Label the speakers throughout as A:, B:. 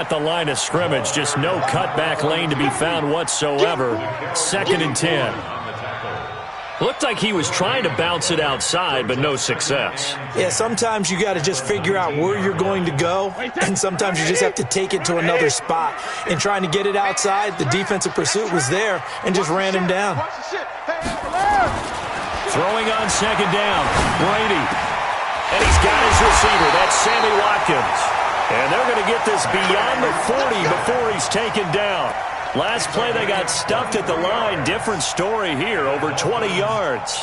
A: At the line of scrimmage, just no cutback lane to be found whatsoever. 2nd and 10. Looked like he was trying to bounce it outside, but no success.
B: Yeah, sometimes you got to just figure out where you're going to go, and sometimes you just have to take it to another spot. And trying to get it outside, the defensive pursuit was there and just ran him down.
A: Throwing on 2nd down, Brady. And he's got his receiver. That's Sammy Watkins. And they're going to get this beyond the 40 before he's taken down. Last play, they got stuffed at the line. Different story here, over 20 yards.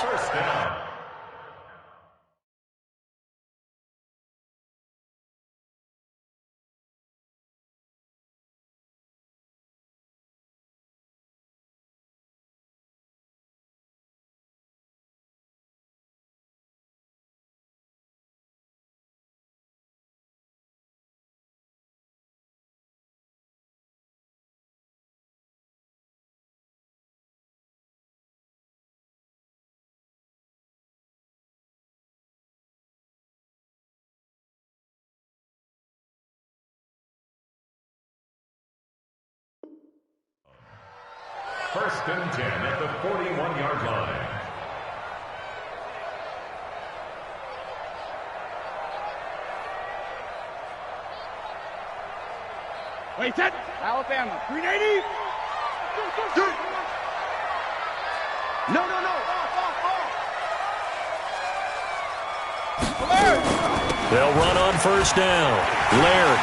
C: First and 10 at the 41-yard line.
D: Wait, set. Alabama. 380. No.
A: They'll run on 1st down. Laird.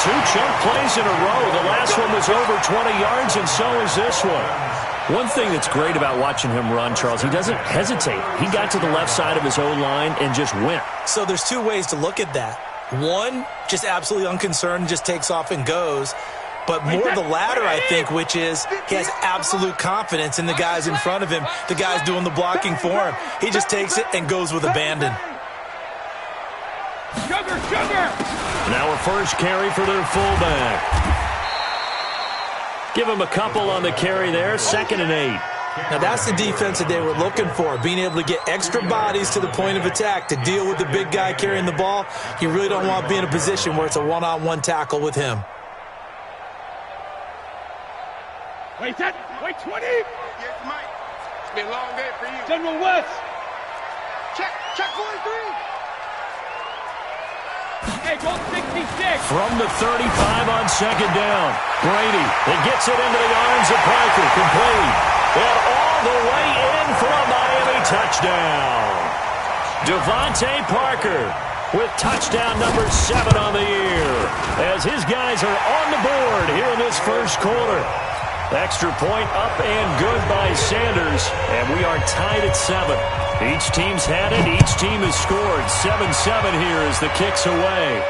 A: 2 chunk plays in a row. The last one was over 20 yards, and so is this one. One thing that's great about watching him run, Charles, he doesn't hesitate. He got to the left side of his own line and just went.
B: So there's 2 ways to look at that. One, just absolutely unconcerned, just takes off and goes. But more the latter, I think, which is he has absolute confidence in the guys in front of him, the guys doing the blocking for him. He just takes it and goes with abandon.
D: Sugar!
A: Now a first carry for their fullback. Give him a couple on the carry there. 2nd and 8.
B: Now that's the defense that they were looking for, being able to get extra bodies to the point of attack to deal with the big guy carrying the ball. You really don't want to be in a position where it's a one-on-one tackle with him.
D: Wait, set. Wait, 20.
E: Yes, Mike. It's been a long day for you.
D: General West.
E: Check 43.
D: Hey, go 66.
A: From the 35 on 2nd down. Brady, it gets it into the arms of Parker. Complete. And all the way in for a Miami touchdown. Devontae Parker with touchdown number 7 on the year, as his guys are on the board here in this first quarter. Extra point up and good by Sanders, and we are tied at 7. Each team's had it. Each team has scored. 7-7 here as the kick's away.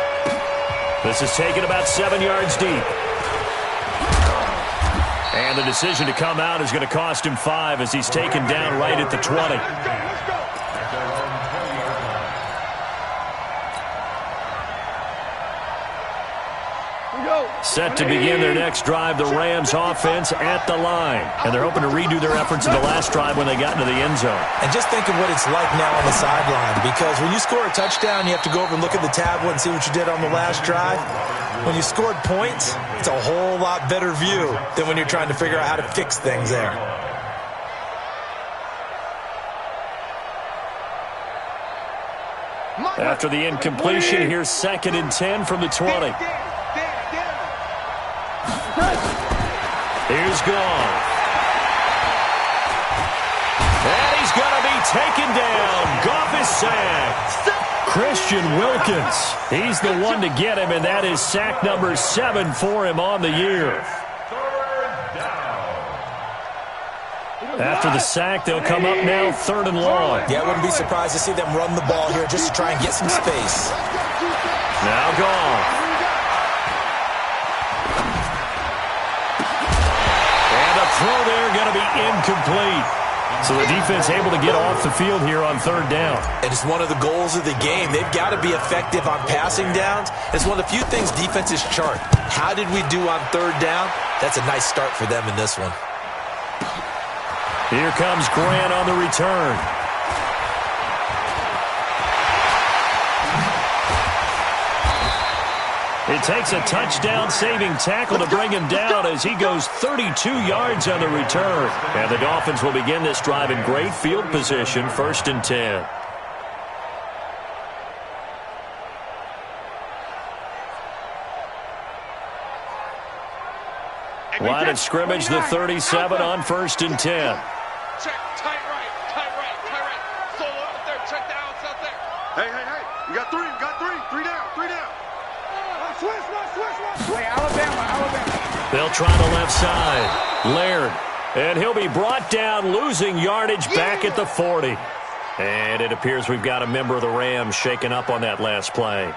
A: This is taken about 7 yards deep. And the decision to come out is going to cost him 5 as he's taken down right at the 20. Set to begin their next drive, the Rams offense at the line. And they're hoping to redo their efforts in the last drive when they got into the end zone.
B: And just think of what it's like now on the sideline, because when you score a touchdown, you have to go over and look at the tablet and see what you did on the last drive. When you scored points, it's a whole lot better view than when you're trying to figure out how to fix things there.
A: After the incompletion, here's 2nd and 10 from the 20. Here's Goff. And he's going to be taken down. Goff is sacked. Christian Wilkins. He's the one to get him, and that is sack number 7 for him on the year. After the sack, they'll come up now 3rd and long.
B: Yeah, I wouldn't be surprised to see them run the ball here just to try and get some space.
A: Now Goff. Throw there going to be incomplete. So the defense able to get off the field here on 3rd down.
B: And it's one of the goals of the game. They've got to be effective on passing downs. It's one of the few things defenses chart. How did we do on 3rd down? That's a nice start for them in this one.
A: Here comes Grant on the return. It takes a touchdown-saving tackle to bring him down as he goes 32 yards on the return. And the Dolphins will begin this drive in great field position, 1st and 10. Line of scrimmage, the 37 on 1st and 10.
E: Check, tight right. Solo out there, check the outs out there. Hey. You got three down. Switch.
D: Hey, Alabama.
A: They'll try the left side. Laird. And he'll be brought down, losing yardage back at the 40. And it appears we've got a member of the Rams shaken up on that last play.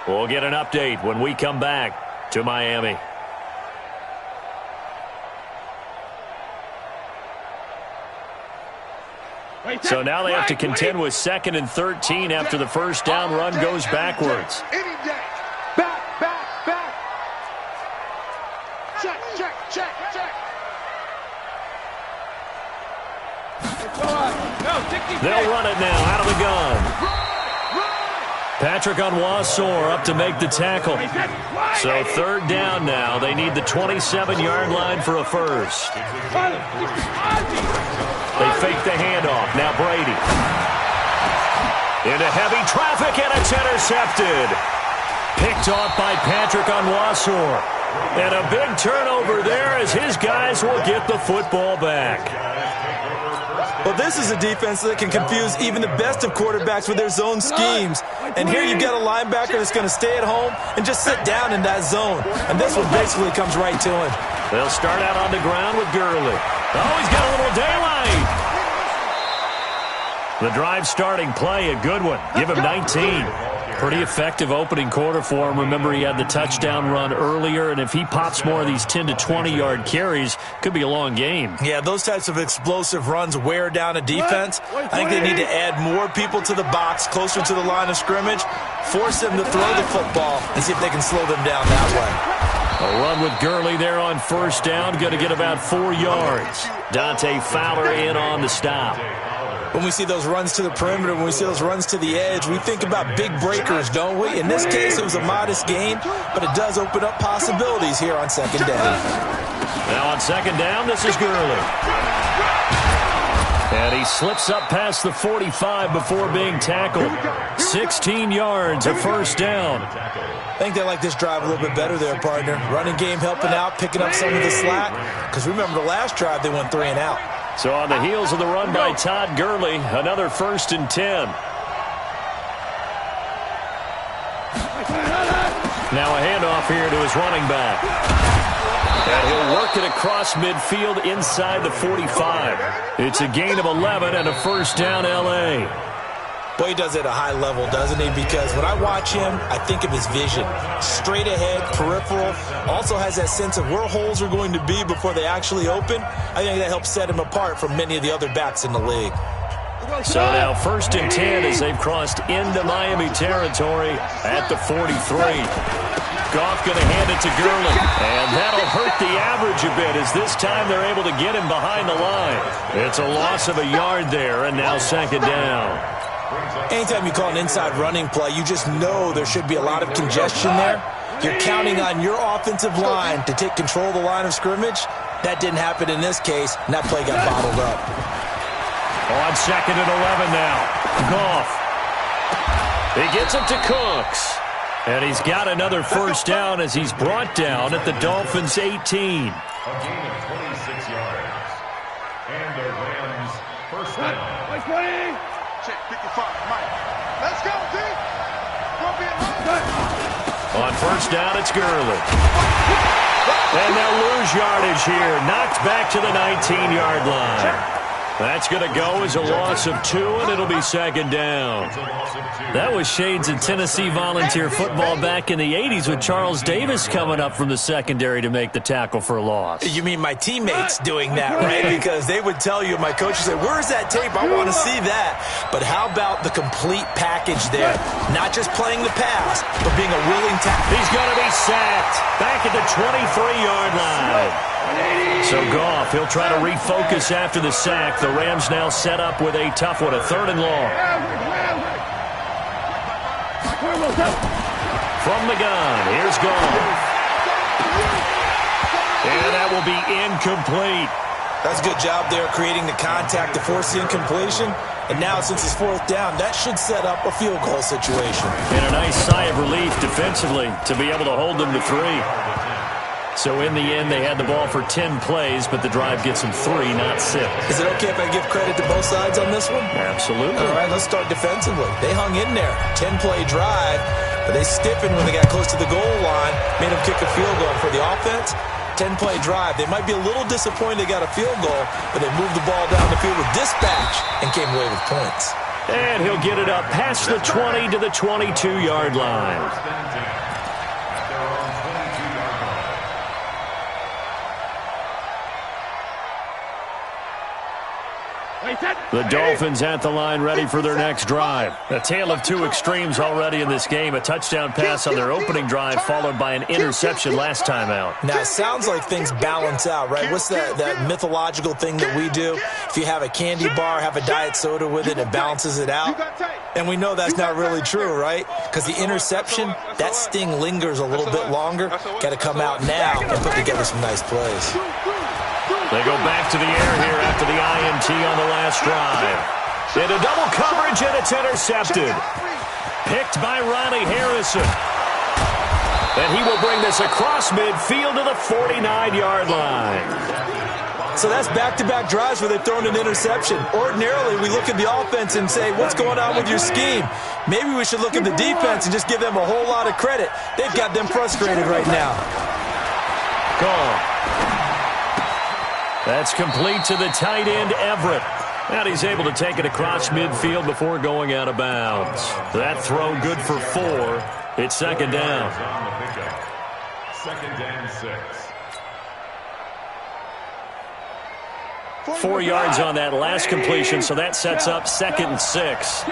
A: We'll get an update when we come back to Miami. So now they have to contend with 2nd and 13 after the first down run goes backwards.
E: Any day. Back. Check.
A: They'll run it now out of the gun. Patrick Onwuasor up to make the tackle. So 3rd down now. They need the 27-yard line for a first. They fake the handoff. Now Brady. Into heavy traffic, and it's intercepted. Picked off by Patrick Onwuasor. And a big turnover there as his guys will get the football back.
B: Well, this is a defense that can confuse even the best of quarterbacks with their zone schemes. And here you've got a linebacker that's going to stay at home and just sit down in that zone. And this one basically comes right to him.
A: They'll start out on the ground with Gurley. Oh, he's got a little daylight. The drive starting play, a good one. Give him 19. Pretty effective opening quarter for him. Remember, he had the touchdown run earlier, and if he pops more of these 10 to 20-yard carries, could be a long game.
B: Yeah, those types of explosive runs wear down a defense. I think they need to add more people to the box, closer to the line of scrimmage, force them to throw the football, and see if they can slow them down that way.
A: A run with Gurley there on first down, going to get about 4 yards. Dante Fowler in on the stop.
B: When we see those runs to the perimeter, when we see those runs to the edge, we think about big breakers, don't we? In this case, it was a modest gain, but it does open up possibilities here on 2nd down.
A: Now on 2nd down, this is Gurley. And he slips up past the 45 before being tackled. 16 yards, a first down.
B: I think they like this drive a little bit better there, partner. Running game helping out, picking up some of the slack. Because remember, the last drive, they went 3 and out.
A: So on the heels of the run by Todd Gurley, another 1st and 10. Now a handoff here to his running back. And he'll work it across midfield inside the 45. It's a gain of 11 and a first down L.A.
B: Boy, he does it at a high level, doesn't he? Because when I watch him, I think of his vision. Straight ahead, peripheral. Also has that sense of where holes are going to be before they actually open. I think that helps set him apart from many of the other backs in the league.
A: So now 1st and 10 as they've crossed into Miami territory at the 43. Goff going to hand it to Gurley. And that'll hurt the average a bit as this time they're able to get him behind the line. It's a loss of a yard there, and now 2nd down.
B: Anytime you call an inside running play, you just know there should be a lot of congestion there. You're counting on your offensive line to take control of the line of scrimmage. That didn't happen in this case, and that play got bottled up.
A: On 2nd and 11 now. Goff. He gets it to Cooks. And he's got another first down as he's brought down at the Dolphins' 18.
C: A gain of 26 yards. And the Rams' first down.
E: Check 55, Mike. Let's go, D.
A: On first down, it's Gurley. And they'll lose yardage here. Knocked back to the 19-yard line. That's going to go as a loss of 2, and it'll be 2nd down. That was shades of Tennessee volunteer football back in the 80s with Charles Davis coming up from the secondary to make the tackle for a loss.
B: You mean my teammates doing that, right? Because they would tell you, my coach would say, where's that tape? I want to see that. But how about the complete package there? Not just playing the pass, but being a willing tackle.
A: He's going to be sacked back at the 23-yard line. So Goff, he'll try to refocus after the sack. The Rams now set up with a tough one, a 3rd and long. from the gun. Here's Gone. And that will be incomplete.
B: That's a good job there creating the contact to force the incompletion. And now, since it's fourth down, that should set up a field goal situation.
A: And a nice sigh of relief defensively to be able to hold them to 3. So in the end, they had the ball for 10 plays, but the drive gets them 3, not 6.
B: Is it okay if I give credit to both sides on this one?
A: Absolutely.
B: All right, let's start defensively. They hung in there. 10-play drive, but they stiffened when they got close to the goal line, made them kick a field goal. For the offense, 10-play drive. They might be a little disappointed they got a field goal, but they moved the ball down the field with dispatch and came away with points.
A: And he'll get it up past the 20 to the 22-yard line. The Dolphins at the line ready for their next drive. A tale of two extremes already in this game. A touchdown pass on their opening drive followed by an interception last time out.
B: Now, it sounds like things balance out, right? What's that mythological thing that we do? If you have a candy bar, have a diet soda with it, it balances it out. And we know that's not really true, right? Because the interception, that sting lingers a little bit longer. Got to come out now and put together some nice plays.
A: They go back to the air here after the INT on the last drive. Into double coverage, and it's intercepted. Picked by Ronnie Harrison. And he will bring this across midfield to the 49-yard line.
B: So that's back-to-back drives where they've thrown an interception. Ordinarily, we look at the offense and say, what's going on with your scheme? Maybe we should look at the defense and just give them a whole lot of credit. They've got them frustrated right now.
A: Gone. That's complete to the tight end, Everett. And he's able to take it across midfield before going out of bounds. That throw good for 4. It's second down.
C: Second and 6.
A: 4 yards on that last completion, so that sets up second and 6.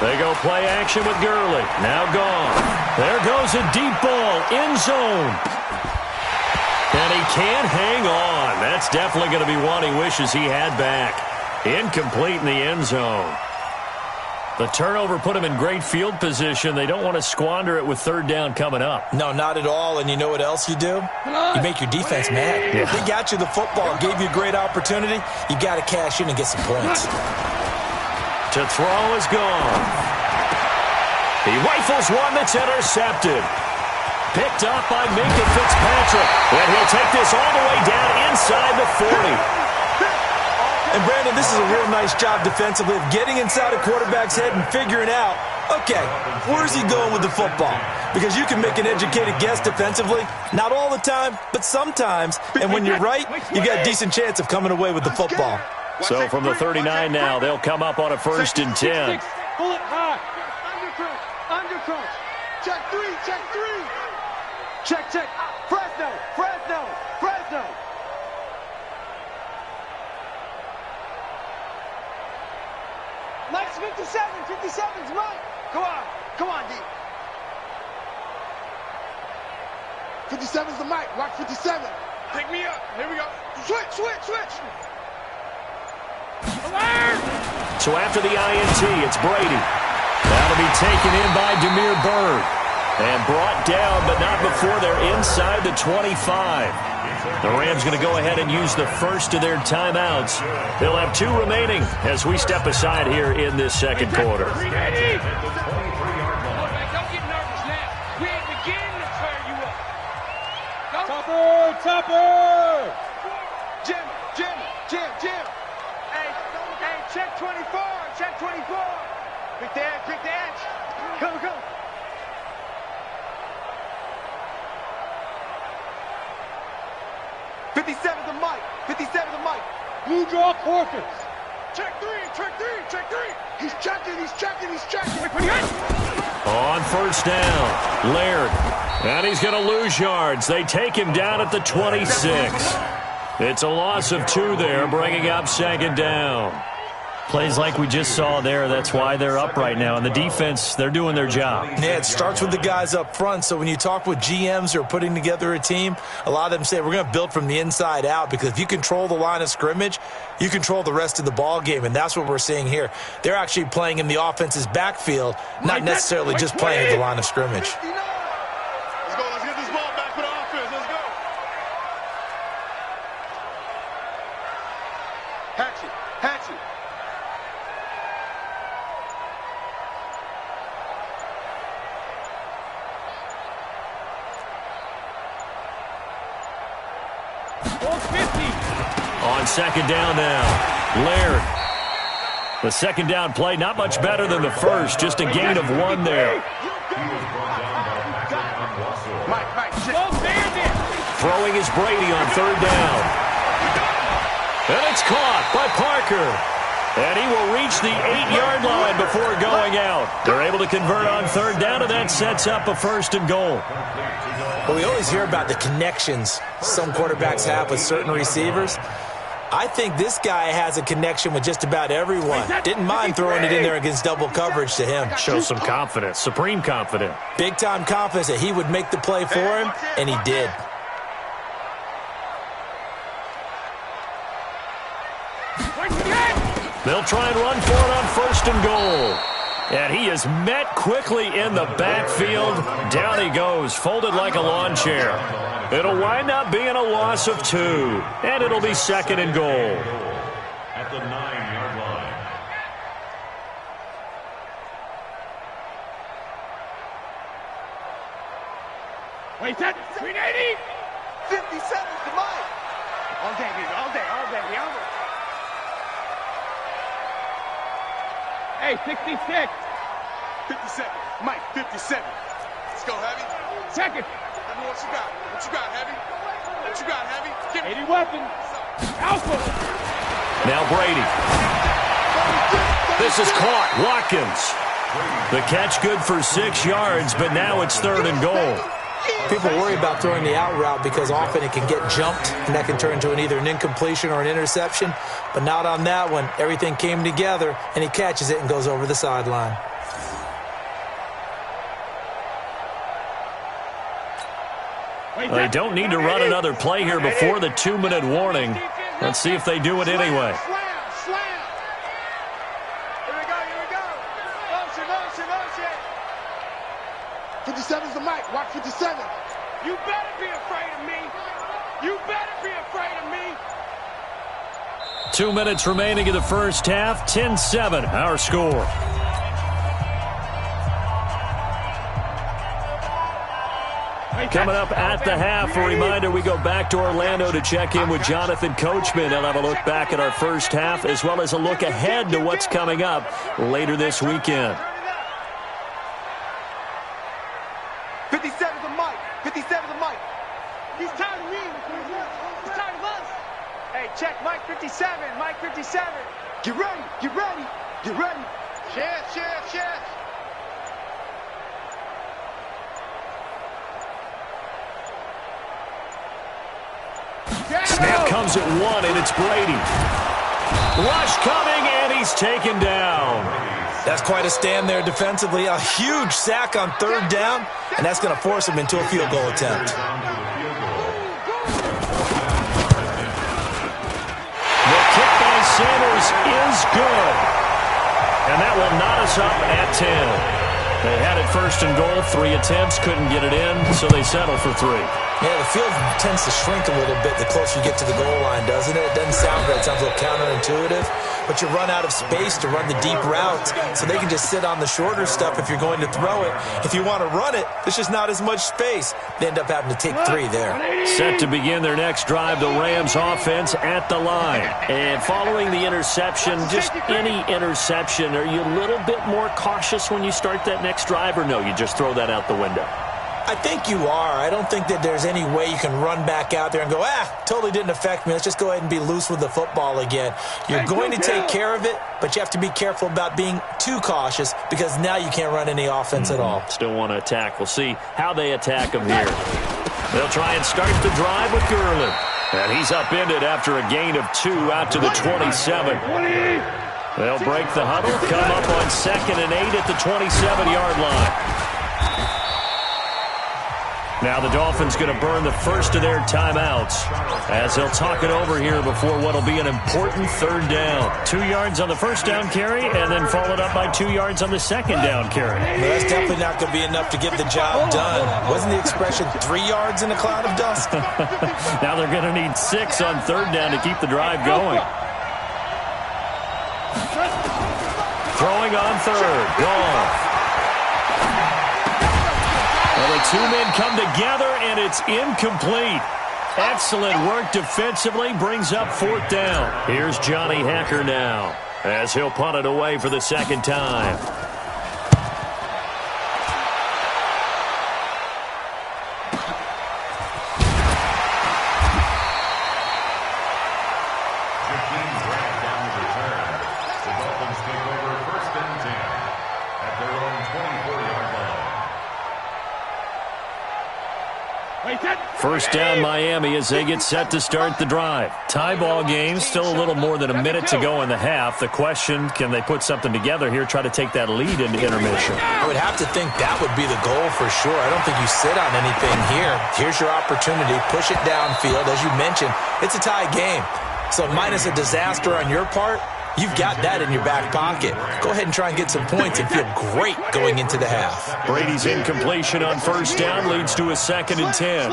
A: They go play action with Gurley. Now Gone. There goes a deep ball, end zone. And he can't hang on. That's definitely going to be one he wishes he had back. Incomplete in the end zone. The turnover put him in great field position. They don't want to squander it with third down coming up.
B: No, not at all. And you know what else you do? You make your defense mad.
A: Yeah.
B: They got you the football, gave you a great opportunity. You got to cash in and get some points.
A: To throw is Gone. He rifles one that's intercepted. Picked up by Minka Fitzpatrick. And he'll take this all the way down inside the 40.
B: And, Brandon, this is a real nice job defensively of getting inside a quarterback's head and figuring out, okay, where's he going with the football? Because you can make an educated guess defensively. Not all the time, but sometimes. And when you're right, you got a decent chance of coming away with the football.
A: So from the 39 now, they'll come up on a 1st and 10.
E: Pull it high. Undercross. Check 3. Check. Fresno. Lex 57's right. Come on, D. 57's the mic. Watch 57. Pick me up. Here we go. Switch. Alert!
A: So after the INT, it's Brady. That'll be taken in by Demir Bird. And brought down, but not before they're inside the 25. The Rams going to go ahead and use the first of their timeouts. They'll have 2 remaining as we step aside here in this second quarter.
E: Don't get nervous now. We ain't beginning to tear you up. Topper! Jim. Hey, check 24. Quick the edge. Go. 57 the mic. Blue draw quarters. Check three. He's checking.
A: On first down, Laird. And he's going to lose yards. They take him down at the 26. It's a loss of 2 there, bringing up second down. Plays like we just saw there, that's why they're up right now. And the defense, they're doing their job.
B: Yeah, it starts with the guys up front. So when you talk with GMs who are putting together a team, a lot of them say we're going to build from the inside out, because if you control the line of scrimmage, you control the rest of the ball game, and that's what we're seeing here. They're actually playing in the offense's backfield, not necessarily just playing at the line of scrimmage.
E: Let's get this ball back for the offense. Let's go. Hatchet.
A: On second down now, Laird. The second down play, not much better than the first, just a gain of 1 there. Throwing is Brady on third down. And it's caught by Parker. And he will reach the 8-yard line before going out. They're able to convert on third down, and that sets up a 1st and goal.
B: Well, we always hear about the connections some quarterbacks have with certain receivers. I think this guy has a connection with just about everyone. Didn't mind throwing it in there against double coverage to him.
A: Shows some confidence, supreme confidence.
B: Big-time confidence that he would make the play for him, and he did.
A: They'll try and run for it on 1st and goal. And he is met quickly in the backfield. Down he goes, folded like a lawn chair. It'll wind up being a loss of 2. And it'll be 2nd and goal.
C: At the 9-yard line.
D: Wait, that 380.
E: 57 to Mike.
D: All day, baby. All day. Hey, 66.
E: 57. Mike, 57. Let's go, Heavy.
D: Second.
E: Tell me what you got. What you got, Heavy? What you got, Heavy? Give me
D: 80 weapon. Alpha.
A: Now Brady. This is caught. Watkins. The catch good for 6 yards, but now it's 3rd and goal.
B: People worry about throwing the out route because often it can get jumped, and that can turn into either an incompletion or an interception. But not on that one. Everything came together, and he catches it and goes over the sideline.
A: They don't need to run another play here before the 2-minute warning. Let's see if they do it anyway.
E: Slam. Here we go. Motion. 57's the Mike. Watch 57.
D: You better be afraid of me.
A: 2 minutes remaining in the first half. 10-7, our score. Coming up at the half, a reminder, we go back to Orlando to check in with Jonathan Coachman. He'll have a look back at our first half as well as a look ahead to what's coming up later this weekend.
E: 57's the Mike. 57's the Mike. He's tired of me. He's tired of us. Hey, check Mike 57. Mike 57. Get ready. Chance.
A: Snap comes at 1, and it's Brady. Rush coming, and he's taken down.
B: That's quite a stand there defensively. A huge sack on 3rd down, and that's going to force him into a field goal attempt.
A: The kick by Sanders is good. And that will knot us up at 10. They had it 1st and goal, 3 attempts, couldn't get it in, so they settle for 3.
B: Yeah, the field tends to shrink a little bit the closer you get to the goal line, doesn't it? It doesn't sound good. It sounds a little counterintuitive. But you run out of space to run the deep routes, so they can just sit on the shorter stuff if you're going to throw it. If you want to run it, there's just not as much space. They end up having to take 3 there.
A: Set to begin their next drive, the Rams offense at the line. And following the interception, just any interception, are you a little bit more cautious when you start that next drive, or no, you just throw that out the window?
B: I think you are. I don't think that there's any way you can run back out there and go, totally didn't affect me. Let's just go ahead and be loose with the football again. You're going to take care of it, but you have to be careful about being too cautious because now you can't run any offense at all.
A: Still want to attack. We'll see how they attack him here. They'll try and start the drive with Gurley. And he's upended after a gain of 2 out to the 27. They'll break the huddle, come up on 2nd and 8 at the 27-yard line. Now the Dolphins going to burn the first of their timeouts as they'll talk it over here before what will be an important 3rd down. 2 yards on the first down carry and then followed up by 2 yards on the 2nd down carry.
B: Well, that's definitely not going to be enough to get the job done. Wasn't the expression 3 yards in a cloud of dust?
A: Now they're going to need 6 on 3rd down to keep the drive going. Throwing on 3rd. Goff. Well, the 2 men come together, and it's incomplete. Excellent work defensively, brings up 4th down. Here's Johnny Hekker now, as he'll punt it away for the 2nd time. First down Miami as they get set to start the drive. Tie ball game, still a little more than a minute to go in the half. The question, can they put something together here, try to take that lead into intermission?
B: I would have to think that would be the goal for sure. I don't think you sit on anything here. Here's your opportunity. Push it downfield. As you mentioned, it's a tie game. So minus a disaster on your part, you've got that in your back pocket. Go ahead and try and get some points and feel great going into the half.
A: Brady's incompletion on first down leads to a 2nd and 10.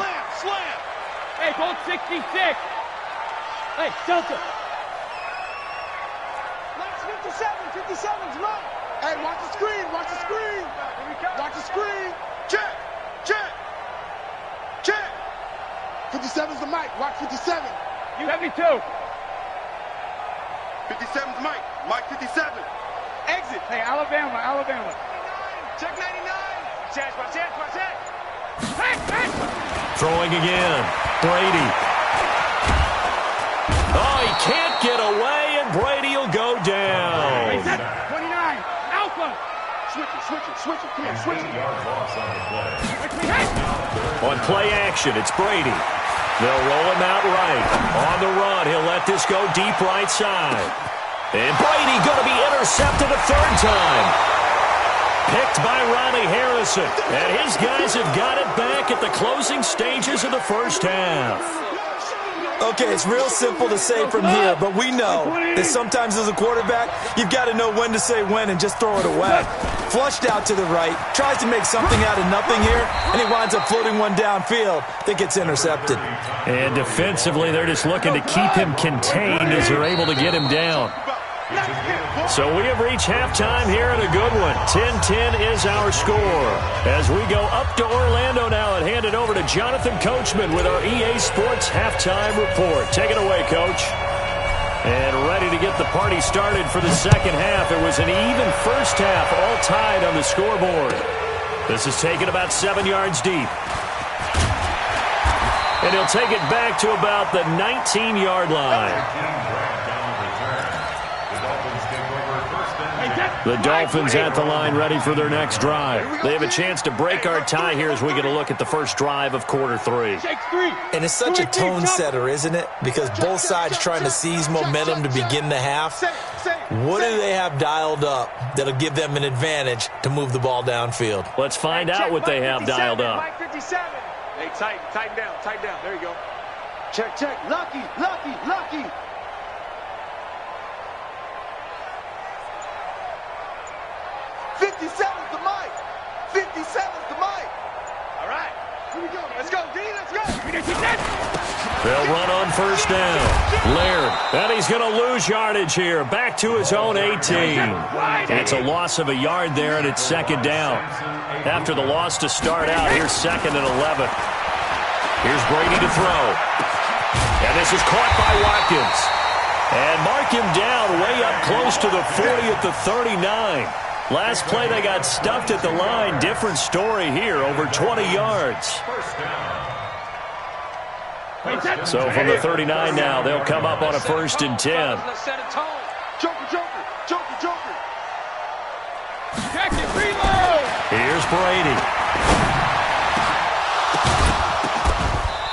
D: Hey, goal 66. Hey, Delta.
E: Max 57. 57's right. Hey, watch the screen. Watch the screen. Watch the screen. Check. Check. Check. 57's the mic. Watch 57.
D: You have me too.
E: 57's Mike. Mike 57. Exit.
D: Hey, Alabama.
E: Check 99. Chance, my chance, my chance.
D: Hey.
A: Throwing again. Brady. Oh, he can't get away, and Brady will go down.
D: 29. Alpha.
E: Switch it. Come on, switch it.
A: On play action, it's Brady. They'll roll him out right. On the run, he'll let this go deep right side. And Brady going to be intercepted a 3rd time. Picked by Ronnie Harrison. And his guys have got it back at the closing stages of the first half.
B: Okay, it's real simple to say from here, but we know that sometimes as a quarterback, you've got to know when to say when and just throw it away. Flushed out to the right, tries to make something out of nothing here, and he winds up floating one downfield that gets intercepted.
A: And defensively, they're just looking to keep him contained as they're able to get him down. So we have reached halftime here in a good one. 10-10 is our score. As we go up to Orlando now and hand it over to Jonathan Coachman with our EA Sports Halftime Report. Take it away, Coach. And ready to get the party started for the second half. It was an even first half, all tied on the scoreboard. This is taken about 7 yards deep. And he'll take it back to about the 19-yard line. The Dolphins at the line ready for their next drive. They have a chance to break our tie here as we get a look at the first drive of quarter 3.
B: And it's such a tone setter, isn't it? Because both sides trying to seize momentum to begin the half. What do they have dialed up that'll give them an advantage to move the ball downfield?
A: Let's find out what they have dialed up.
E: Mike 57. Hey, tighten down. There you go. Check. Lucky. 57's the mic. 57's the mic. All right. Here we go. Let's go, D. Let's go.
A: They'll run on first down. Laird. And he's going to lose yardage here. Back to his own 18. It's a loss of a yard there, and it's 2nd down. After the loss to start out, here's 2nd and 11. Here's Brady to throw. And this is caught by Watkins. And mark him down way up close to the 40 at the 39. Last play, they got stuffed at the line. Different story here, over 20 yards. So from the 39 now, they'll come up on a 1st and 10.
E: Joker.
A: Here's Brady.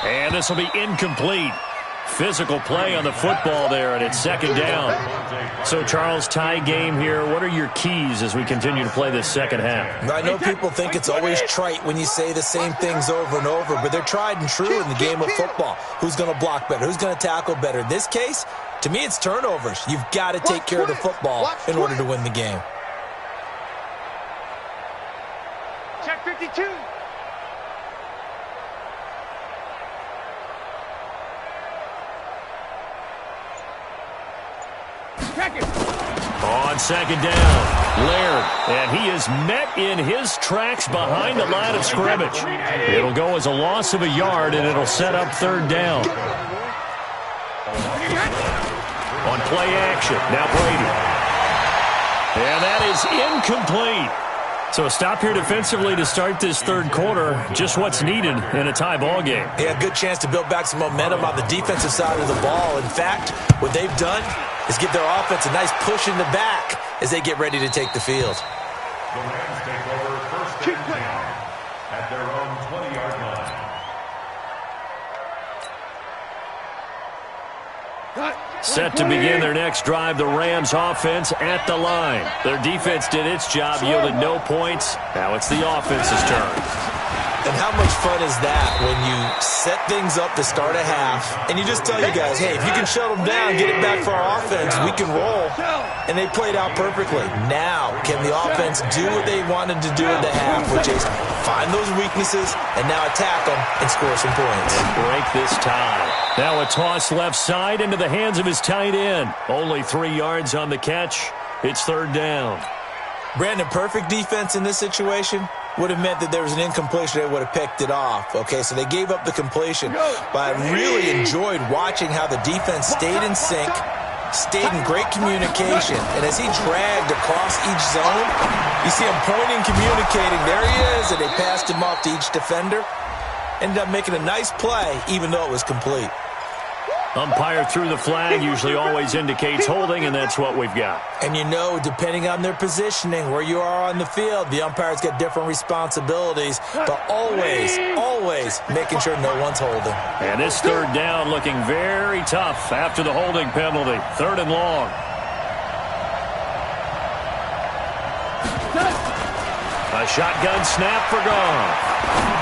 A: And this will be incomplete. Physical play on the football there, and it's second down. So, Charles, tie game here. What are your keys as we continue to play this second half?
B: I know people think it's always trite when you say the same things over and over, but they're tried and true in the game of football. Who's going to block better? Who's going to tackle better? In this case, to me, it's turnovers. You've got to take care of the football in order to win the game.
D: Check 52. Check it.
A: On second down, Laird, and he is met in his tracks behind the line of scrimmage. It'll go as a loss of a yard, and it'll set up third down. On play action, now Brady. And that is incomplete. So a stop here defensively to start this third quarter, just what's needed in a tie ball game.
B: Yeah, good chance to build back some momentum on the defensive side of the ball. In fact, what they've done is give their offense a nice push in the back as they get ready to take the field.
C: The Rams take over first and 10 at their own 20-yard line.
A: Set to begin their next drive, the Rams offense at the line. Their defense did its job, yielded no points. Now it's the offense's turn.
B: And how much fun is that when you set things up to start a half and you just tell you guys, hey, if you can shut them down, get it back for our offense, we can roll. And they played out perfectly. Now, can the offense do what they wanted to do in the half, which is find those weaknesses and now attack them and score some points.
A: And break this tie. Now a toss left side into the hands of his tight end. Only 3 yards on the catch. It's third down.
B: Brandon, perfect defense in this situation would have meant that there was an incompletion. They would have picked it off. Okay, so they gave up the completion. But I really enjoyed watching how the defense stayed in sync, stayed in great communication. And as he dragged across each zone, you see him pointing, communicating. There he is, and they passed him off to each defender. Ended up making a nice play, even though it was complete.
A: Umpire threw the flag, usually always indicates holding, and that's what we've got.
B: And you know, depending on their positioning, where you are on the field, the umpires get different responsibilities, but always, always making sure no one's holding.
A: And this third down looking very tough after the holding penalty. Third and long. A shotgun snap for Goff.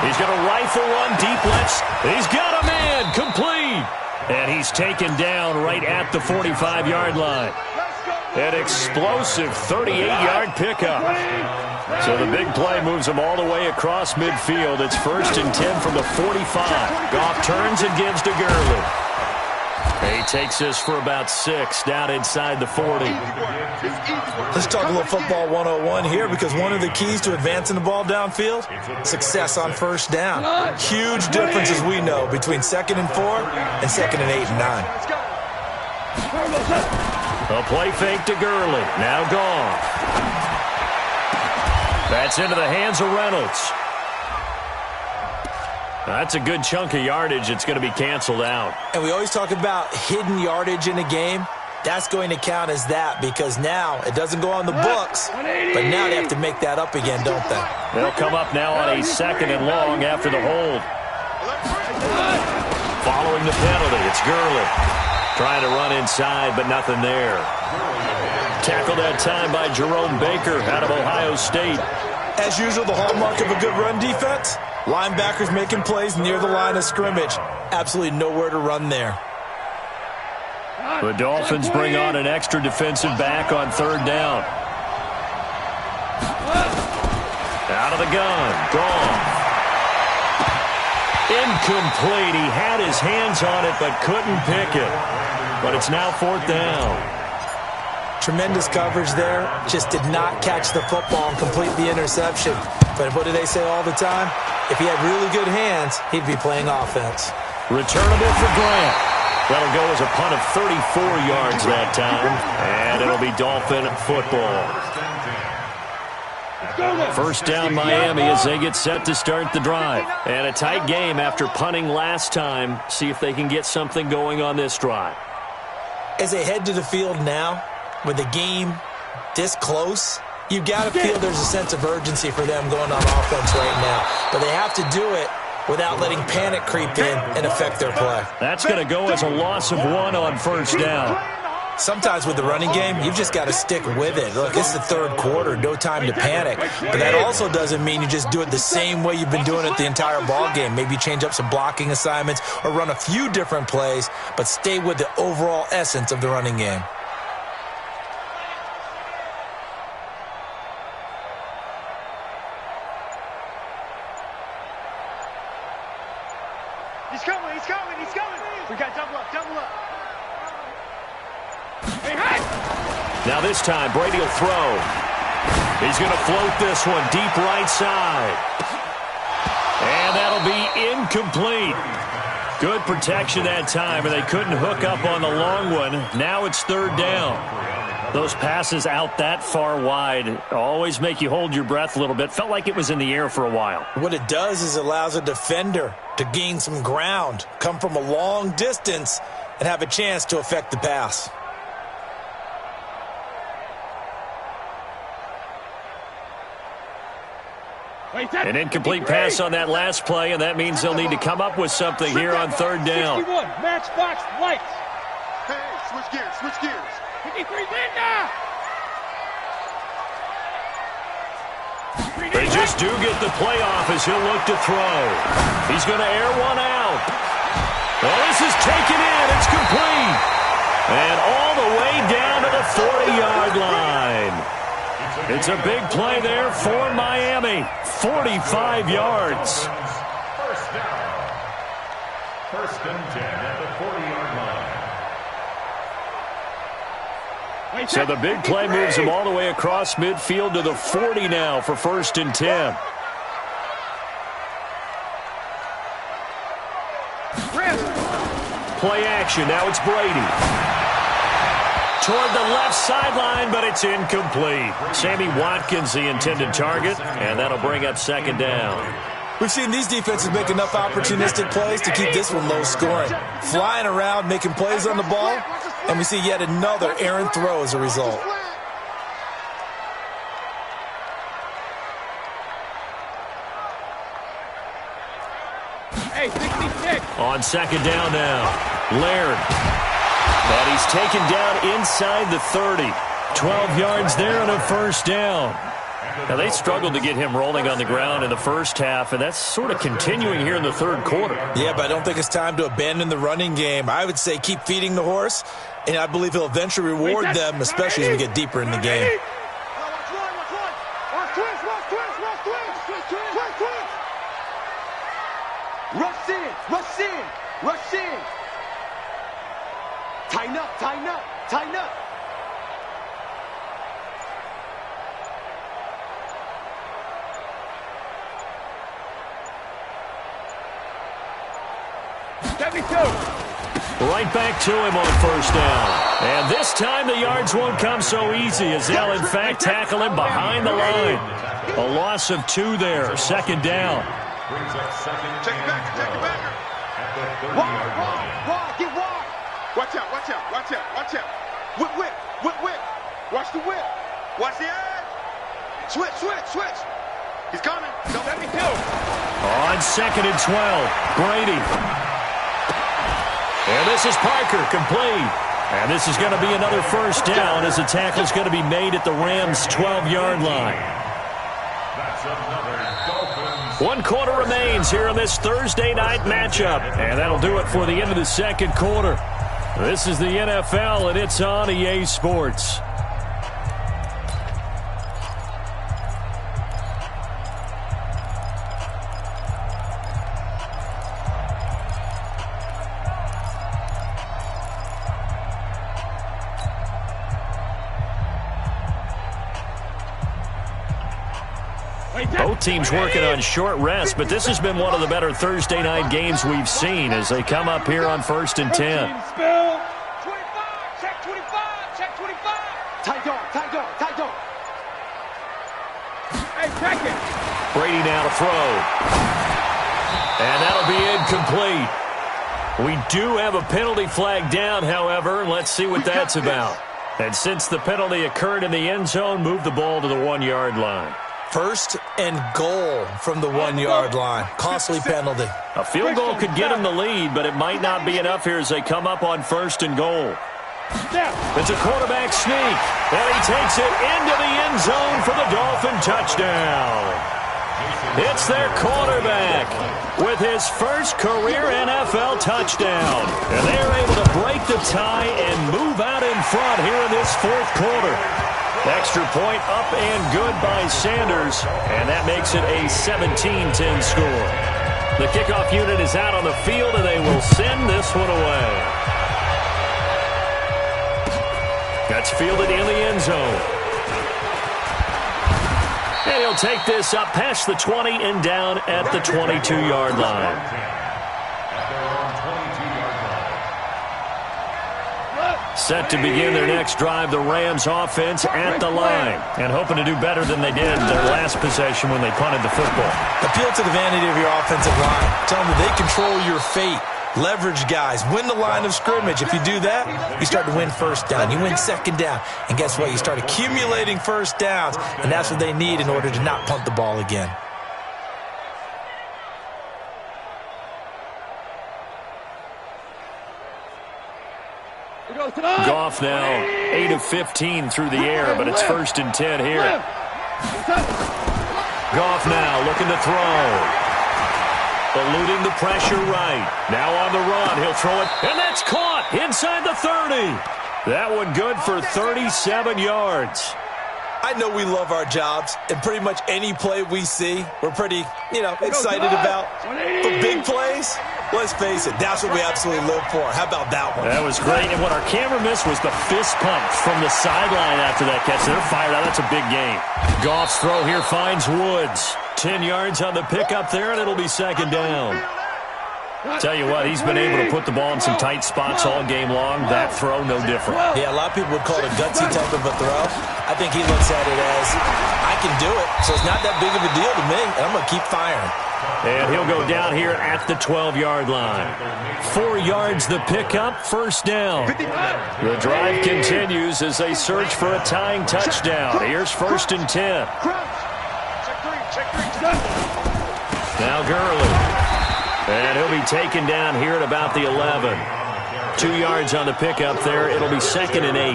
A: He's going to rifle one deep left. He's got a man, complete. And he's taken down right at the 45-yard line. An explosive 38-yard pickup. So the big play moves him all the way across midfield. It's first and 10 from the 45. Goff turns and gives to Gurley. He takes this for about 6 down inside the 40.
B: Let's talk a little football 101 here, because one of the keys to advancing the ball downfield, success on first down. Huge difference, as we know, between 2nd and 4 and 2nd and 8 and 9.
A: A play fake to Gurley. Now Goff. That's into the hands of Reynolds. That's a good chunk of yardage. It's going to be canceled out.
B: And we always talk about hidden yardage in a game. That's going to count as that, because now it doesn't go on the books, but now they have to make that up again, don't they?
A: They'll come up now on a 2nd and long after the hold. Following the penalty, it's Gurley. Trying to run inside, but nothing there. Tackled that time by Jerome Baker out of Ohio State.
B: As usual, the hallmark of a good run defense, linebackers making plays near the line of scrimmage. Absolutely nowhere to run there.
A: The Dolphins bring on an extra defensive back on third down. Out of the gun. Gone. Incomplete. He had his hands on it but couldn't pick it. But it's now fourth down.
B: Tremendous coverage there. Just did not catch the football and complete the interception. But what do they say all the time? If he had really good hands, he'd be playing offense.
A: Returnable for Grant. That'll go as a punt of 34 yards that time. And it'll be Dolphin football. First down Miami as they get set to start the drive. And a tight game after punting last time. See if they can get something going on this drive.
B: As they head to the field now, with the game this close, you've got to feel there's a sense of urgency for them going on offense right now. But they have to do it without letting panic creep in and affect their play.
A: That's going to go as a loss of 1 on first down.
B: Sometimes with the running game, you've just got to stick with it. Look, it's the third quarter, no time to panic. But that also doesn't mean you just do it the same way you've been doing it the entire ball game. Maybe change up some blocking assignments or run a few different plays, but stay with the overall essence of the running game.
D: He's coming, he's coming, he's coming. We got double up, double up. Hey, hey!
A: Now this time, Brady will throw. He's going to float this one deep right side. And that'll be incomplete. Good protection that time, and they couldn't hook up on the long one. Now it's third down. Those passes out that far wide always make you hold your breath a little bit. Felt like it was in the air for a while.
B: What it does is it allows a defender to gain some ground, come from a long distance, and have a chance to affect the pass.
A: An incomplete pass on that last play, and that means they'll need to come up with something here on third down.
D: 61, matchbox lights.
E: Hey, switch gears, switch gears.
D: 53, Linda!
A: They just do get the playoff as he'll look to throw. He's going to air one out. Well, this is taken in. It's complete. And all the way down to the 40-yard line. It's a big play there for Miami. 45 yards.
C: First down. First and 10 at the 40-yard line.
A: So the big play moves them all the way across midfield to the 40 now for first and 10. Play action. Now it's Brady. Toward the left sideline, but it's incomplete. Sammy Watkins, the intended target, and that'll bring up second down.
B: We've seen these defenses make enough opportunistic plays to keep this one low scoring. Flying around, making plays on the ball, and we see yet another errant throw as a result.
D: Hey, 66.
A: On second down now, Laird. And he's taken down inside the 30. 12 yards there and a first down. Now, they struggled to get him rolling on the ground in the first half, and that's sort of continuing here in the third quarter.
B: Yeah, but I don't think it's time to abandon the running game. I would say keep feeding the horse, and I believe he'll eventually reward them, especially as we get deeper in the game.
E: Rush in, rush in, rush in. Tighten up, tighten up, tighten up.
A: Right back to him on first down. And this time the yards won't come so easy as they'll, in fact, tackle him behind the line. A loss of 2 there, second down.
C: Brings up second.
E: Check it back, check it back.
C: At the 30-yard line.
E: Wide, get wide. Watch out, watch out, watch out, watch out. Whip, whip, whip, whip. Watch the whip. Watch the edge. Switch, switch, switch. He's coming. Don't let me go.
A: On second and 12, Brady. And this is Parker, complete. And this is going to be another first down as the tackle is going to be made at the Rams' 12-yard line.
C: That's another Dolphins.
A: 1 quarter remains here in this Thursday night matchup. And that'll do it for the end of the second quarter. This is the NFL, and it's on EA Sports. Both teams working on short rest, but this has been one of the better Thursday night games we've seen as they come up here on first and 10.
D: 25, check 25, check 25.
E: Tight dog, tight dog, tight dog.
D: Hey, check it.
A: Brady now to throw. And that'll be incomplete. We do have a penalty flag down, however. Let's see what that's about. And since the penalty occurred in the end zone, move the ball to the 1-yard line.
B: First and goal from the 1-yard line. Costly penalty.
A: A field goal could get them the lead, but it might not be enough here as they come up on first and goal. It's a quarterback sneak, and he takes it into the end zone for the Dolphin touchdown. It's their quarterback with his first career NFL touchdown. And they are able to break the tie and move out in front here in this fourth quarter. Extra point up and good by Sanders, and that makes it a 17-10 score. The kickoff unit is out on the field, and they will send this one away. That's fielded in the end zone. And he'll take this up past the 20 and down at the 22-yard line. Set to begin their next drive, the Rams offense at the line. And hoping to do better than they did their last possession when they punted the football.
B: Appeal to the vanity of your offensive line. Tell them they control your fate. Leverage guys. Win the line of scrimmage. If you do that, you start to win first down. You win second down. And guess what? You start accumulating first downs. And that's what they need in order to not punt the ball again.
A: Goff now 8 of 15 through the air, but it's first and 10 here. Goff now looking to throw. Eluding the pressure right. Now on the run. He'll throw it, and that's caught inside the 30. That one good for 37 yards.
B: I know we love our jobs, and pretty much any play we see, we're pretty, excited about. But big plays, let's face it, that's what we absolutely live for. How about that one?
A: That was great, and what our camera missed was the fist pump from the sideline after that catch. They're fired out. That's a big game. Goff's throw here finds Woods. 10 yards on the pickup there, and it'll be second down. Tell you what, he's been able to put the ball in some tight spots all game long. That throw, no different.
B: Yeah, a lot of people would call it a gutsy type of a throw. I think he looks at it as, I can do it, so it's not that big of a deal to me, and I'm going to keep firing.
A: And he'll go down here at the 12-yard line. 4 yards the pickup, first down. The drive continues as they search for a tying touchdown. Here's first and 10. Now Gurley. And he'll be taken down here at about the 11. 2 yards on the pickup there. It'll be second and 8.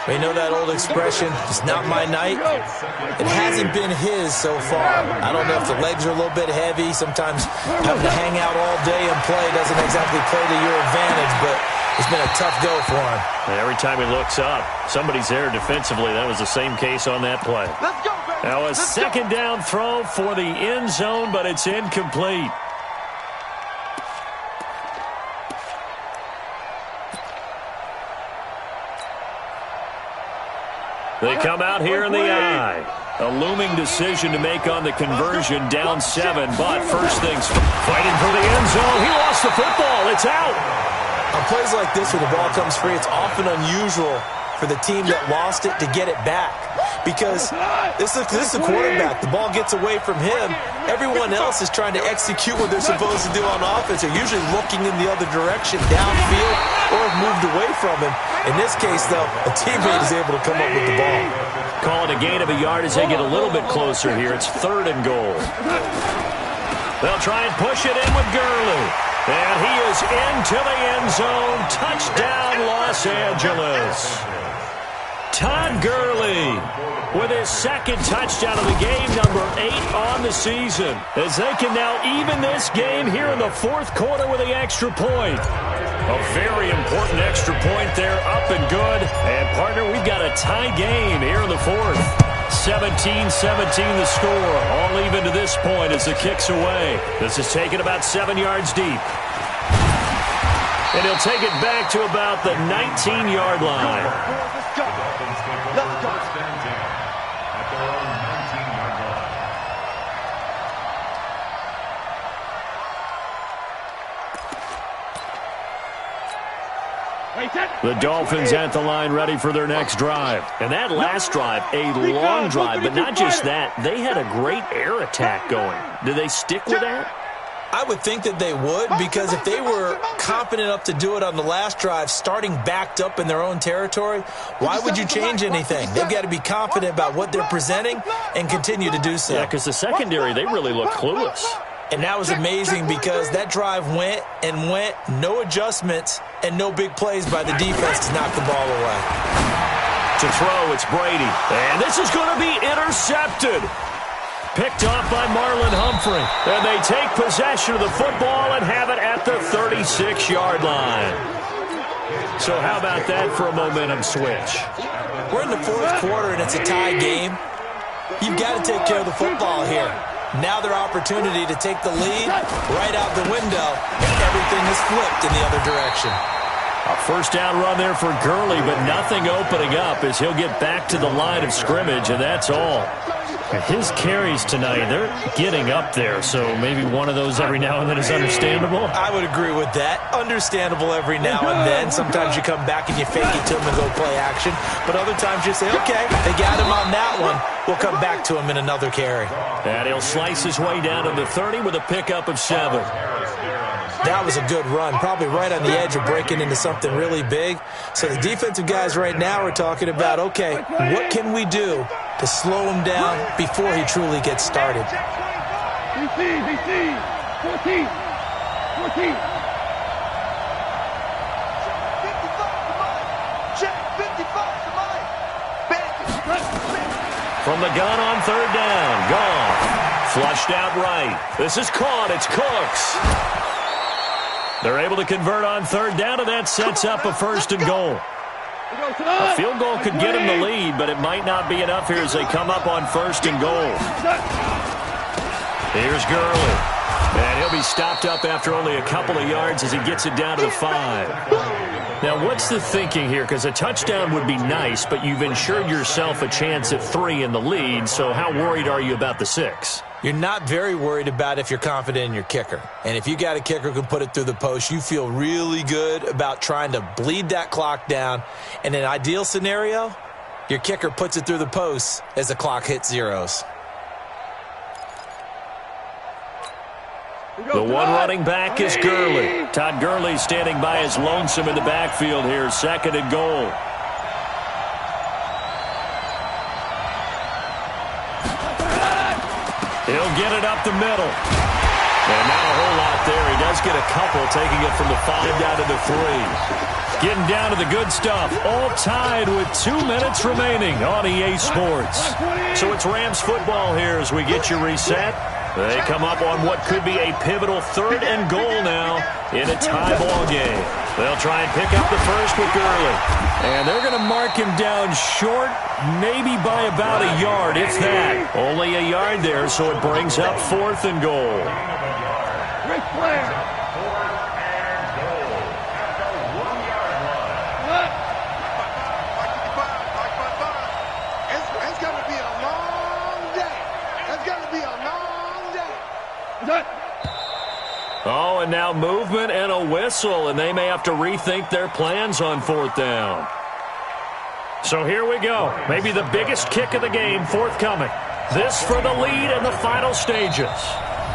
B: You know that old expression, it's not my night? It hasn't been his so far. I don't know if the legs are a little bit heavy. Sometimes having to hang out all day and play doesn't exactly play to your advantage, but it's been a tough go for him.
A: And every time he looks up, somebody's there defensively. That was the same case on that play. Now a second down throw for the end zone, but it's incomplete. They come out here in the eye. A looming decision to make on the conversion, down 7, but first things fighting for the end zone. He lost the football. It's out.
B: On plays like this where the ball comes free, it's often unusual for the team that lost it to get it back. Because this is a quarterback. The ball gets away from him. Everyone else is trying to execute what they're supposed to do on offense. They're usually looking in the other direction, downfield, or have moved away from him. In this case, though, a teammate is able to come up with the ball.
A: Call it a gain of a yard as they get a little bit closer here. It's third and goal. They'll try and push it in with Gurley. And he is into the end zone. Touchdown, Los Angeles. Todd Gurley with his second touchdown of the game, number 8 on the season, as they can now even this game here in the fourth quarter with the extra point. A very important extra point there, up and good. And, partner, we've got a tie game here in the fourth. 17-17 the score, all even to this point as the kick's away. This is taken about 7 yards deep. And he'll take it back to about the 19-yard line. The Dolphins at the line ready for their next drive. And that last drive, a long drive, but not just that. They had a great air attack going. Do they stick with that?
B: I would think that they would, because if they were confident enough to do it on the last drive, starting backed up in their own territory, why would you change anything? They've got to be confident about what they're presenting and continue to do so.
A: Yeah, because the secondary, they really look clueless.
B: And that was amazing because that drive went and went, no adjustments and no big plays by the defense to knock the ball away.
A: To throw, it's Brady. And this is going to be intercepted. Picked off by Marlon Humphrey. And they take possession of the football and have it at the 36-yard line. So how about that for a momentum switch?
B: We're in the fourth quarter and it's a tie game. You've got to take care of the football here. Now their opportunity to take the lead right out the window, and everything is flipped in the other direction.
A: A first down run there for Gurley, but nothing opening up as he'll get back to the line of scrimmage, and that's all. His carries tonight, they're getting up there, so maybe one of those every now and then is understandable.
B: I would agree with that. Understandable every now and then. Sometimes you come back and you fake it to him and go play action. But other times you say, okay, they got him on that one. We'll come back to him in another carry.
A: And he'll slice his way down to the 30 with a pickup of 7.
B: That was a good run, probably right on the edge of breaking into something really big. So the defensive guys right now are talking about, okay, what can we do to slow him down before he truly gets started?
D: 14.
A: From the gun on third down, gone. Flushed out right. This is caught. It's Cooks. They're able to convert on third down, and that sets up a first and goal. A field goal could get him the lead, but it might not be enough here as they come up on first and goal. Here's Gurley. And he'll be stopped up after only a couple of yards as he gets it down to the 5. Now, what's the thinking here? Because a touchdown would be nice, but you've ensured yourself a chance at 3 in the lead, so how worried are you about the 6?
B: You're not very worried about if you're confident in your kicker. And if you got a kicker who can put it through the post, you feel really good about trying to bleed that clock down. In an ideal scenario, your kicker puts it through the post as the clock hits zeros.
A: The one running back is Gurley. Todd Gurley standing by his lonesome in the backfield here, second and goal. He'll get it up the middle. And not a whole lot there. He does get a couple, taking it from the 5 down to the 3. Getting down to the good stuff. All tied with 2 minutes remaining on EA Sports. So it's Rams football here as we get you reset. They come up on what could be a pivotal third and goal now in a tie ball game. They'll try and pick up the first with Gurley. And they're going to mark him down short, maybe by about a yard, if that. Only a yard there, so it brings up fourth and goal.
D: Ric Flair.
E: It's going to be a long day. It's going to be a long day.
A: Oh, and now movement and a whistle, and they may have to rethink their plans on fourth down. So here we go. Maybe the biggest kick of the game forthcoming. This for the lead in the final stages.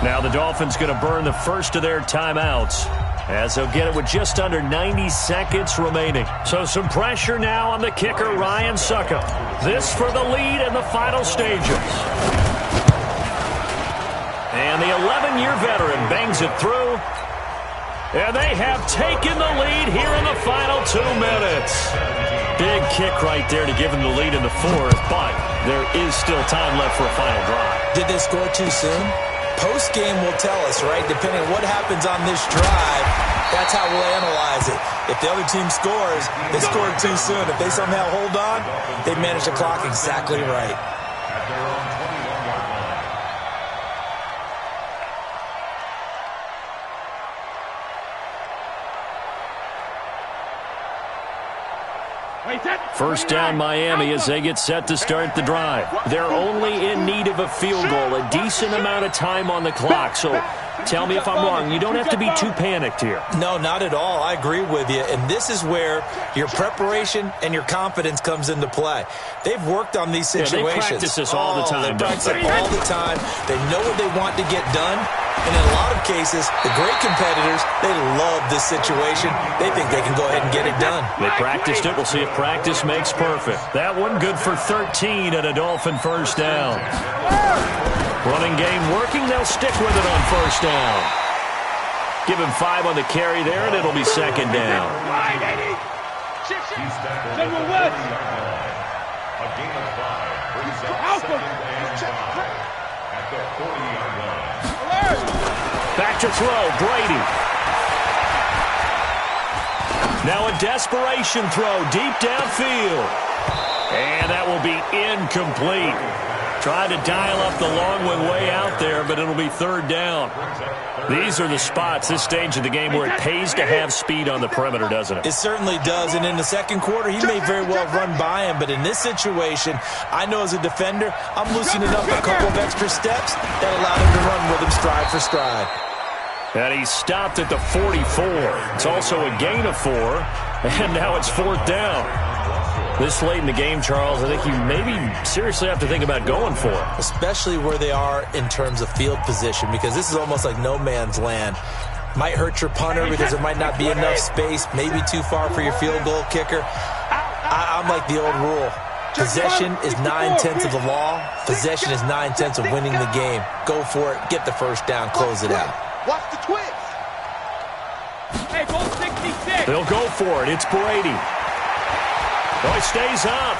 A: Now the Dolphins going to burn the first of their timeouts as they'll get it with just under 90 seconds remaining. So some pressure now on the kicker, Ryan Succop. This for the lead in the final stages. And the 11-year veteran bangs it through. And they have taken the lead here in the final 2 minutes. Big kick right there to give them the lead in the fourth, but there is still time left for a final drive.
B: Did they score too soon? Post-game will tell us, right? Depending on what happens on this drive, that's how we'll analyze it. If the other team scores, they scored too soon. If they somehow hold on, they manage the clock exactly right.
A: First down Miami as they get set to start the drive. They're only in need of a field goal, a decent amount of time on the clock. So tell me if I'm wrong. You don't have to be too panicked here.
B: No, not at all. I agree with you. And this is where your preparation and your confidence comes into play. They've worked on these situations.
A: They practice this all the time.
B: They practice it all the time. They know what they want to get done. And in a lot of cases, the great competitors, they love this situation. They think they can go ahead and get it done.
A: They practiced it. We'll see if practice makes perfect. That one good for 13 and a Dolphin first down. Running game working. They'll stick with it on first down. Give him 5 on the carry there, and it'll be second down.
D: General West.
C: A gain of 5 brings up second and 5 at the 40-yard line.
A: Back to throw, Brady. Now a desperation throw deep downfield. And that will be incomplete. Tried to dial up the long one way out there, but it'll be third down. These are the spots, this stage of the game, where it pays to have speed on the perimeter, doesn't it?
B: It certainly does, and in the second quarter, he may very well run by him, but in this situation, I know as a defender, I'm loosening up a couple of extra steps that allow him to run with him stride for stride.
A: And he stopped at the 44. It's also a gain of 4, and now it's fourth down. This late in the game, Charles, I think you maybe seriously have to think about going for it.
B: Especially where they are in terms of field position, because this is almost like no man's land. Might hurt your punter because there might not be enough space, maybe too far for your field goal kicker. I'm like the old rule. Possession is 9/10 of the law. Possession is 9/10 of winning the game. Go for it, get the first down, close it out.
E: Watch the twist.
D: Hey, go 66.
A: They'll go for it. It's Brady. Oh, he stays up,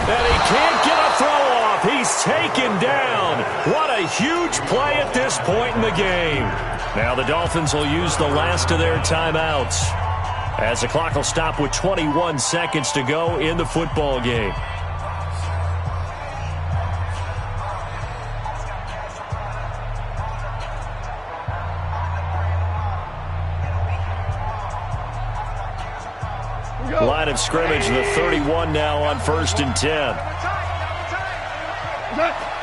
A: and he can't get a throw off. He's taken down. What a huge play at this point in the game. Now the Dolphins will use the last of their timeouts, as the clock will stop with 21 seconds to go in the football game. Line of scrimmage, the 31 now on 1st and 10.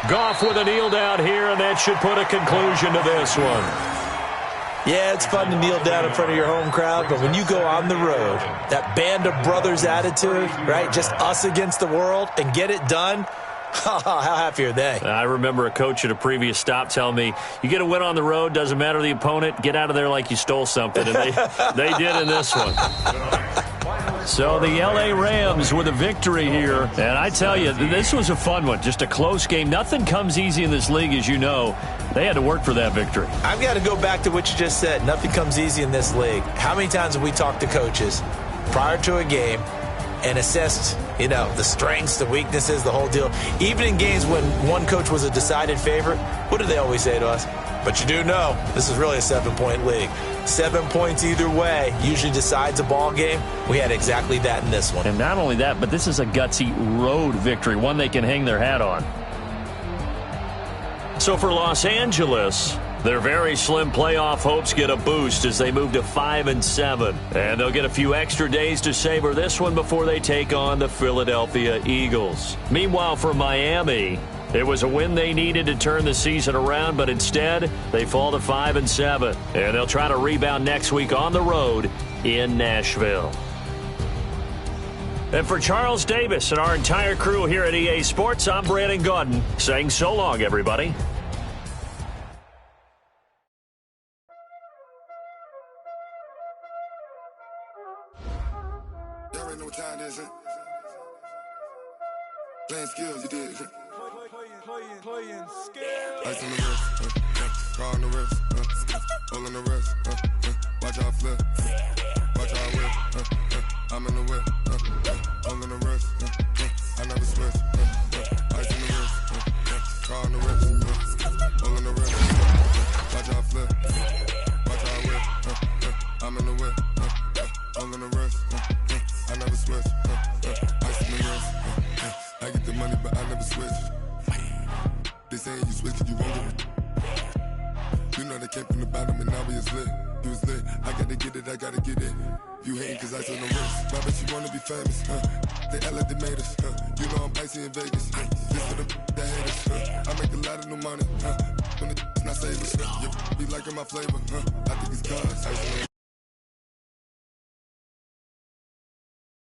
A: Goff with a kneel down here, and that should put a conclusion to this one.
B: Yeah, it's fun to kneel down in front of your home crowd, but when you go on the road, that band of brothers attitude, right, just us against the world, and get it done, how happy are they?
A: I remember a coach at a previous stop telling me, you get a win on the road, doesn't matter the opponent, get out of there like you stole something, and they did in this one. So the L.A. Rams with a victory here. And I tell you, this was a fun one. Just a close game. Nothing comes easy in this league, as you know. They had to work for that victory.
B: I've got to go back to what you just said. Nothing comes easy in this league. How many times have we talked to coaches prior to a game and assessed, the strengths, the weaknesses, the whole deal? Even in games when one coach was a decided favorite, what do they always say to us? But you do know this is really a 7-point league. 7 points either way usually decides a ball game. We had exactly that in this one.
A: And not only that, but this is a gutsy road victory, one they can hang their hat on. So for Los Angeles, their very slim playoff hopes get a boost as they move to 5-7. And they'll get a few extra days to savor this one before they take on the Philadelphia Eagles. Meanwhile, for Miami, it was a win they needed to turn the season around, but instead, they fall to 5-7. And they'll try to rebound next week on the road in Nashville. And for Charles Davis and our entire crew here at EA Sports, I'm Brandon Gaudin saying so long, everybody.
F: Y'all already know what time it is, huh? Playing skills, you did, huh?
D: Playing skills.
F: Ice on the wrist, car on the wrist, hole on the wrist, watch out flip, watch out whip, I'm in the whip, hole on the wrist, I never switch, ice on the wrist, car on the wrist, hole on the wrist, watch out flip, watch out whip, I'm in the whip, hole on the wrist, I never switch, ice on the wrist, I get the money but I never switch. They saying you switch 'cause you won't get it. You know they came from the bottom and now we is lit. You was lit, I gotta get it, I gotta get it. You hating 'cause ice on the wrist. Why bet you wanna be famous, They act like they made us, You know I'm icy in Vegas, This for the that hate us, I make a lot of new money, When it's not savers, You be liking my flavor, I think it's cause ice on the